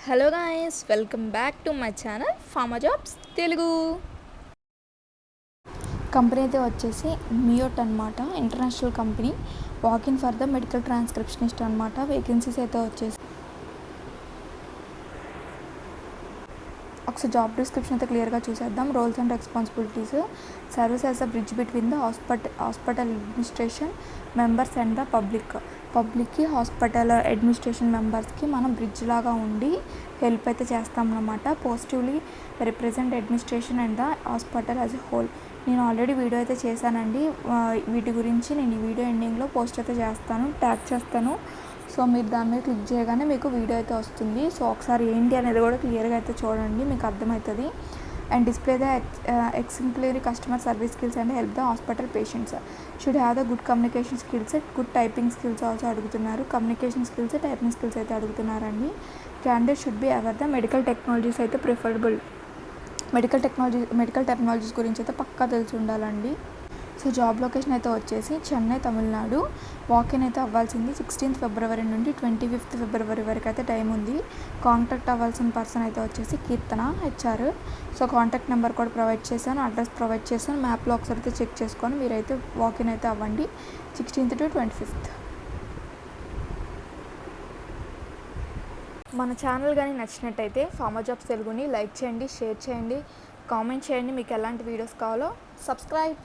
Hello guys, welcome back to my channel pharma jobs Telugu. Company అయితే వచ్చేసి మియోట్ అనమాట, international company. Walk-in for the medical transcriptionist అనమాట. Vacancies అయితే వచ్చేసి ఒకసారి జాబ్ డిస్క్రిప్షన్ అయితే క్లియర్గా చూసేద్దాం. Roles and responsibilities: service as a bridge between the hospital administration members and the పబ్లిక్కి హాస్పిటల్ అడ్మినిస్ట్రేషన్ మెంబర్స్కి మనం బ్రిడ్జ్ లాగా ఉండి హెల్ప్ అయితే చేస్తామన్నమాట. Positively represent administration and the hospital as a whole. నేను ఆల్రెడీ వీడియో అయితే చేశానండి. వీటి గురించి నేను ఈ వీడియో ఎండింగ్లో పోస్ట్ అయితే చేస్తాను, ట్యాగ్ చేస్తాను. సో మీరు దాని మీద క్లిక్ చేయగానే మీకు వీడియో అయితే వస్తుంది. సో ఒకసారి ఏంటి అనేది కూడా క్లియర్గా అయితే చూడండి, మీకు అర్థమవుతుంది. And display the exemplary customer service skills and help the hospital patients. Should have the good communication skills, good typing skills also అడుగుతున్నారు. కమ్యూనికేషన్ స్కిల్స్, టైపింగ్ స్కిల్స్ అయితే అడుగుతున్నారండి. Candidate should be aware the medical technologies అయితే preferable. Medical technologies గురించి అయితే పక్కా తెలిసి ఉండాలండి. So job location అయితే వచ్చేసి చెన్నై, తమిళనాడు. వాకిన్ అయితే అవ్వాల్సింది 16th ఫిబ్రవరి నుండి 25th ఫిబ్రవరి వరకు అయితే టైం ఉంది. కాంటాక్ట్ అవ్వాల్సిన పర్సన్ అయితే వచ్చేసి కీర్తన, హెచ్ఆర్. సో కాంటాక్ట్ నెంబర్ కూడా ప్రొవైడ్ చేశాను, అడ్రస్ ప్రొవైడ్ చేశాను. మ్యాప్లో ఒకసారి అయితే చెక్ చేసుకొని మీరైతే వాకిన్ అయితే అవ్వండి 16th to 25th. మన ఛానల్ కానీ నచ్చినట్టయితే ఫార్మా జాబ్స్ తెలుగుని లైక్ చేయండి, షేర్ చేయండి, కామెంట్ చేయండి. మీకు ఎలాంటి వీడియోస్ కావాలో సబ్స్క్రైబ్.